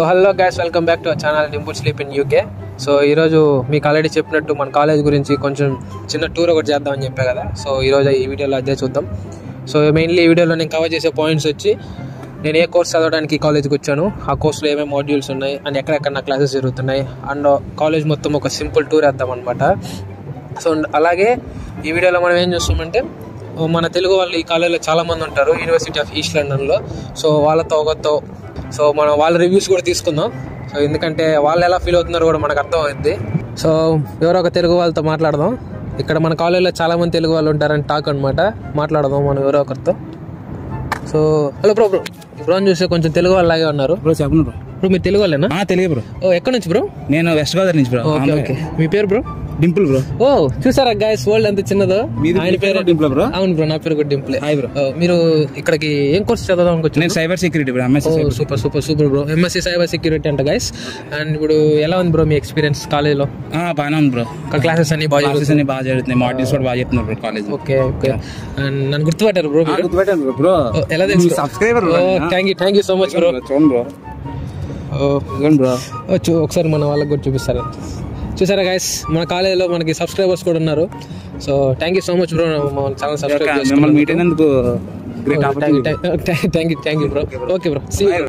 Hello guys, welcome back to our channel Dimple sleep in UK. So ఈరోజు మీకు already చెప్పినట్టు మన కాలేజ్ గురించి కొంచెం చిన్న టూర్ ఒకటి చేద్దామని చెప్పా కదా. సో ఈరోజు ఈ వీడియోలో అదే చూద్దాం. సో మెయిన్లీ ఈ వీడియోలో నేను కవర్ చేసే పాయింట్స్ వచ్చి నేను ఏ కోర్స్ చదవడానికి కాలేజ్కి వచ్చాను, ఆ కోర్సులో ఏమేమి మాడ్యూల్స్ ఉన్నాయి అండ్ ఎక్కడెక్కడ నా క్లాసెస్ జరుగుతున్నాయి అండ్ కాలేజ్ మొత్తం ఒక సింపుల్ టూర్ వేద్దాం అనమాట. సో అలాగే ఈ వీడియోలో మనం ఏం చూస్తామంటే మన తెలుగు వాళ్ళు ఈ కాలేజ్లో చాలామంది ఉంటారు యూనివర్సిటీ ఆఫ్ ఈస్ట్ లండన్లో. సో వాళ్ళతో ఒకతో సో మనం వాళ్ళ రివ్యూస్ కూడా తీసుకుందాం. సో ఎందుకంటే వాళ్ళు ఎలా ఫీల్ అవుతున్నారో కూడా మనకు అర్థం అవుతుంది. సో ఎవరో ఒక తెలుగు వాళ్ళతో మాట్లాడదాం. ఇక్కడ మన కాలేజీలో చాలామంది తెలుగు వాళ్ళు ఉంటారని టాక్ అనమాట. మాట్లాడదాం మనం ఎవరో ఒకరితో. సో హలో బ్రో అని చూస్తే కొంచెం తెలుగు వాళ్ళలాగే ఉన్నారు. బ్రో చెప్పను బ్రో. బ్రో మీరు తెలుగు వాళ్ళేనా? తెలుగు బ్రో. ఓ ఎక్కడి నుంచి బ్రో? నేను వెస్ట్ గోదావరి నుంచి బ్రో. ఓకే. మీ పేరు బ్రో? డింపుల్ బ్రో. ఓ చూసారా గైస్, వరల్డ్ ఎంత చిన్నదో. ఆయన పేరు డింపుల్ బ్రో. అవును బ్రో, నా పేరు కూడా డింపుల్. Hi bro. మీరు ఇక్కడికి ఏం కోర్స్ చదవడం అనుకోవచ్చు? నేను cyber security bro. Super bro. MSc cyber security అంట గైస్. అండ్ ఇప్పుడు ఎలా ఉంది బ్రో మీ ఎక్స్పీరియన్స్ కాలేజ్లో? బాగానే ఉంది బ్రో. క్లాసెస్ అన్ని బాగా జరుగుతున్నాయి, మాడ్యూల్స్ కూడా బాగా చెప్తున్నారు బ్రో కాలేజ్. ఓకే. అండ్ నన్ను గుర్తుపట్టారు బ్రో? గుర్తుపెట్టాను బ్రో. ఎలా తెలుసు? Subscriber. Thank you so much bro. చూడండి బ్రో. ఒకసారి మన వాళ్ళకి కూడా చూపిస్తారా? చూసారా గైస్, మన కాలేజీలో మనకి సబ్స్క్రైబర్స్ కూడా ఉన్నారు. So thank you so much bro. Channel subscribe మిమ్మల్ని మీట్ అయినందుకు great opportunity. Thank you bro. Okay bro, see you.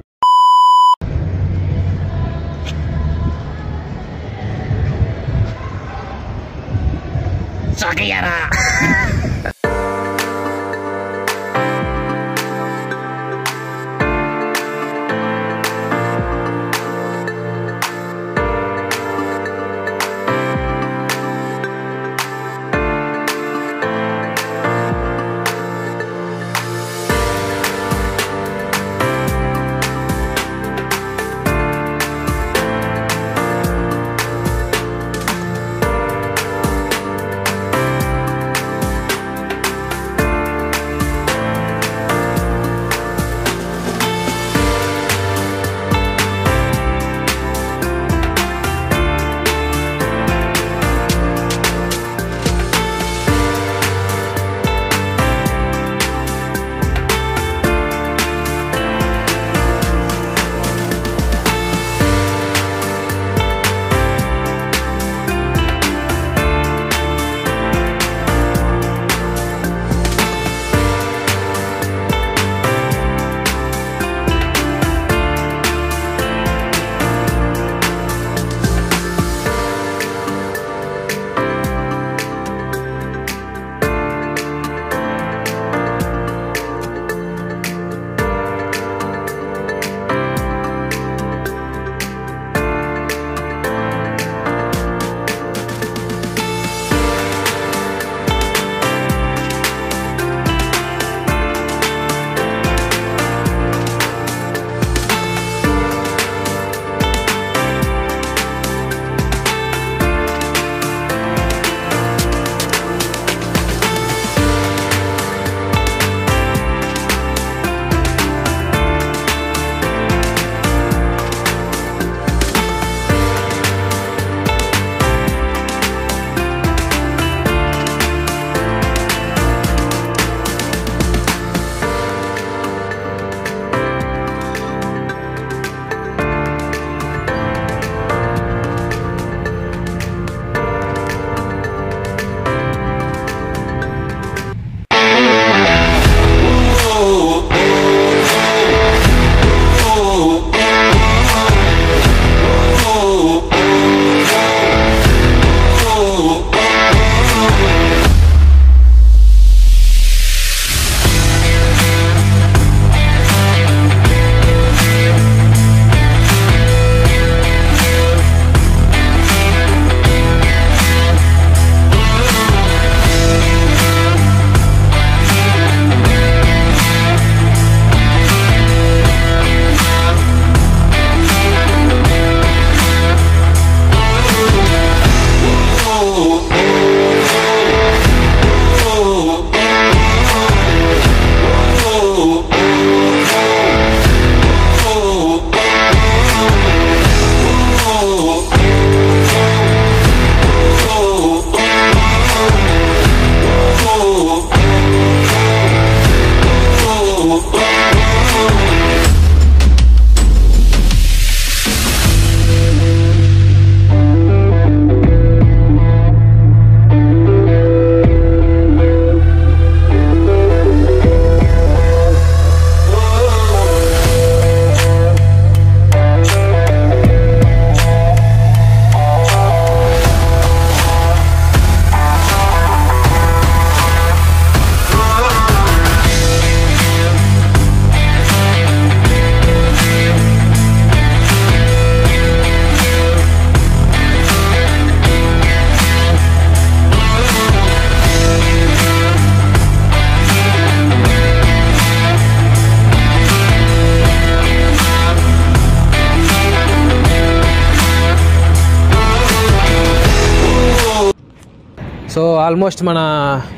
So almost మన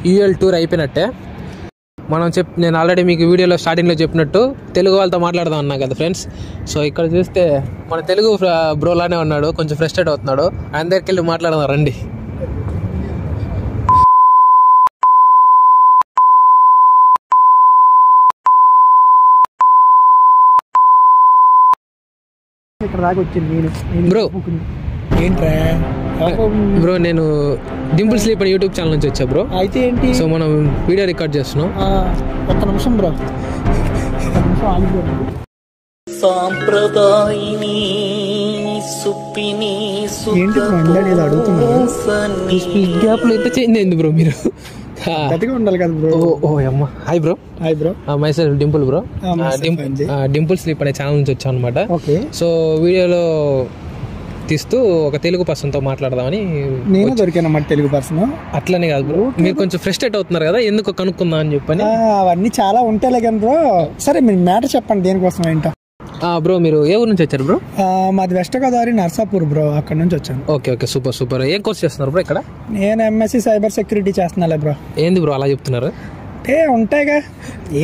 యూఎల్ టూర్ అయిపోయినట్టే. నేను ఆల్రెడీ మీకు వీడియోలో స్టార్టింగ్లో చెప్పినట్టు తెలుగు వాళ్ళతో మాట్లాడదాం అన్నా కదా ఫ్రెండ్స్. సో ఇక్కడ చూస్తే మన తెలుగు బ్రోలానే ఉన్నాడు, కొంచెం ఫ్రస్ట్రేట్ అవుతున్నాడు. ఆయన దగ్గరికి వెళ్ళి మాట్లాడదాం రండి. ఇక్కడ దాకా వచ్చింది బ్రో. ఏంట్రా బ్రో నేను డింపుల్ స్లీప్ అని యూట్యూబ్ ఛానల్ నుంచి వచ్చా బ్రో. అయితే ఏంటి? సో మనం వీడియో రికార్డ్ చేస్తున్నాం. ఒక్క నిమిషం బ్రో, సాంప్రదాయిని సుప్పిని ఏంటి బ్రో అందరూ అడుగుతున్నారు? గ్యాప్ లో అయితే చేంజ్ అయింది బ్రో. మీరు గట్టిగా ఉండాలి కదా బ్రో. ఓ అమ్మ. Hi bro. Hi bro. My self Dimple bro. Dimple sleep అనే ఛానల్ నుంచి వచ్చాను అనమాట. ఓకే. సో వీడియోలో తీస్తూ ఒక తెలుగు పర్సన్తో మాట్లాడదామని. నేను దొరికానమాట తెలుగు పర్సన్. అట్లనే కాదు బ్రో, మీరు కొంచెం ఫ్రస్ట్రేట్ అవుతున్నారు కదా, ఎందుకు కనుక్కుందాం అని చెప్పని. అవన్నీ చాలా ఉంటాయిలే కానీ బ్రో. సరే మీరు మ్యాటర్ చెప్పండి, దేనికోసం ఏంటో. బ్రో మీరు ఏ ఊరు నుంచి వచ్చారు బ్రో? మాది వెస్ట్ గోదావరి నర్సాపూర్ బ్రో, అక్కడ నుంచి వచ్చాను. Okay super super. ఏం కోర్స్ చేస్తున్నారు బ్రో ఇక్కడ? నేను ఎంఎస్సి సైబర్ సెక్యూరిటీ చేస్తున్నాలే బ్రో. ఏంది బ్రో అలా చెప్తున్నారు? ఉంటాయిగా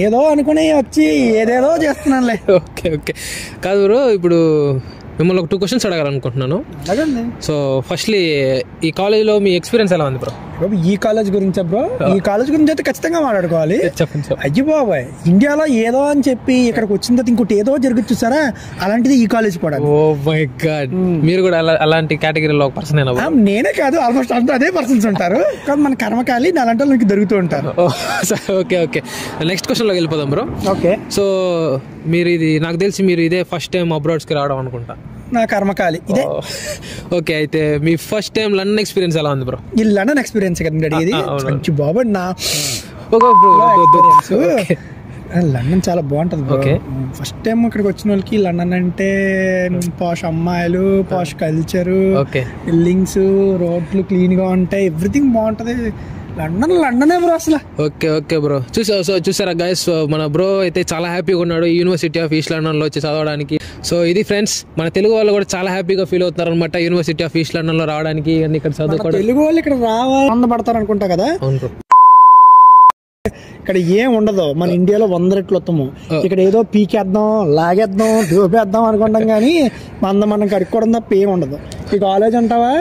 ఏదో అనుకుని వచ్చి ఏదేదో చేస్తున్నానులే. ఓకే కాదు బ్రో, ఇప్పుడు మిమ్మల్ని ఒక 2 questions అడగాలనుకుంటున్నాను. సో ఫస్ట్లీ ఈ కాలేజ్లో మీ ఎక్స్పీరియన్స్ ఎలా ఉంది బ్రో? ఈ కాలేజ్ గురించా బ్రో? ఈ కాలేజ్ గురించి అయితే ఖచ్చితంగా మాట్లాడుకోవాలి. చెప్పండి. అయ్యి బాబాయ్, ఇండియాలో ఏదో అని చెప్పి ఇక్కడికి వచ్చిన తర్వాత ఇంకోటి ఏదో జరుగుతుంది చూసారా, అలాంటిది ఈ కాలేజ్ కూడా. ఓ మై గాడ్, మీరు కూడా అలాంటి కేటగిరీలో ఒక పర్సన్ అయినా? నేనే కాదు, ఆల్మోస్ట్ అంతా అదే పర్సన్స్ ఉంటారు. కానీ మన కర్మకాలి అలాంటి వాళ్ళకి దొరుకుతూ ఉంటారు. ఓకే నెక్స్ట్ క్వశ్చన్లోకి వెళ్ళిపోదాం బ్రో. ఓకే. సో మీరు నాకు తెలిసి మీరు ఇదే ఫస్ట్ టైం అబ్రాడ్స్కి రావడం అనుకుంటా. నా కర్మకాలి ఇదే. ఓకే, అయితే మీ ఫస్ట్ టైం లండన్ ఎక్స్పీరియన్స్ ఎలా ఉంది బ్రో? ఈ లండన్ ఎక్స్పీరియన్స్ కదండి అడిగేది. మంచి బాబు నా లండన్ చాలా బాగుంటది బ్రో. ఫస్ట్ టైం ఇక్కడికి వచ్చిన వాళ్ళకి లండన్ అంటే పాష్ అమ్మాయిలు, పాష్ కల్చరు, బిల్డింగ్స్, రోడ్లు క్లీన్ గా ఉంటాయి, ఎవ్రీథింగ్ బాగుంటది. లండనే బ్రో అసలు. Okay bro. చూసారా గైస్, మన బ్రో అయితే చాలా హ్యాపీగా ఉన్నాడు యూనివర్సిటీ ఆఫ్ ఈస్ట్ లండన్ లో వచ్చి చదవడానికి. సో ఇది ఫ్రెండ్స్, మన తెలుగు వాళ్ళు కూడా చాలా హ్యాపీగా ఫీల్ అవుతున్నారు అనమాట యూనివర్సిటీ ఆఫ్ ఈస్ట్ లండన్ లో రావడానికి, ఇక్కడ చదువుకోవడం. తెలుగు వాళ్ళు ఇక్కడ ఆనందపడతారు అనుకుంటా కదా. అవును బ్రో. ఇక్కడ ఏం ఉండదు, మన ఇండియాలో 100 రెట్లు ఉత్తము. ఇక్కడ ఏదో పీకేద్దాం, లాగేద్దాం, దూపేద్దాం అనుకుంటాం కానీ మనం కడుక్కోవడం తప్ప ఏం ఉండదు. ఈ కాలేజ్ అంటావా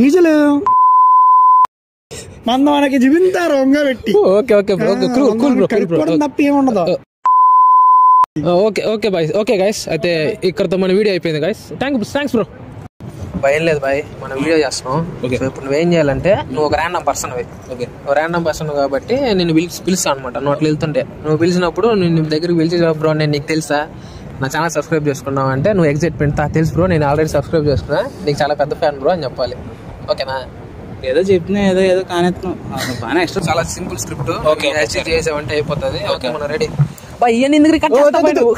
ఈజీలు మనకి జీవింతారు రంగా పెట్టి. కడుక్కోవడం తప్ప ఏం ఉండదు. ఓకే గైస్, అయితే ఇక్కడతో మన వీడియో అయిపోయింది గైస్. Thanks bro. భయం లేదు బాయ్, మనం వీడియో చేస్తున్నాం. ఇప్పుడు నువ్వేం చేయాలంటే, నువ్వు ఒక ర్యాండమ్ పర్సన్ ర్యాండమ్ పర్సన్ కాబట్టి నేను పిలుస్తాను అనమాట. నువ్వు అట్లా వెళ్తుంటే, నువ్వు పిలిచినప్పుడు నేను దగ్గరికి పిలిచి, బ్రో నేను నీకు తెలుసా, నా ఛానల్ సబ్స్క్రైబ్ చేసుకున్నావు అంటే నువ్వు ఎగ్జైట్మెంట్ తెలుసు బ్రో, నేను ఆల్రెడీ సబ్స్క్రైబ్ చేసుకున్నా, నీకు చాలా పెద్ద ఫ్యాన్ బ్రో అని చెప్పాలి. ఓకేనా? ఏదో చెప్పినా ఏదో కానేస్తున్నాం. చాలా సింపుల్ స్క్రిప్ట్ చేసావంటే అయిపోతుంది. ఓకే మనం రెడీ బాయ్. ఇవన్నీ ఎందుకు కట్ చేస్తావు?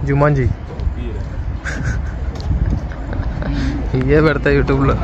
జుమాన్జీ ఇవే పెడతా యూట్యూబ్లో.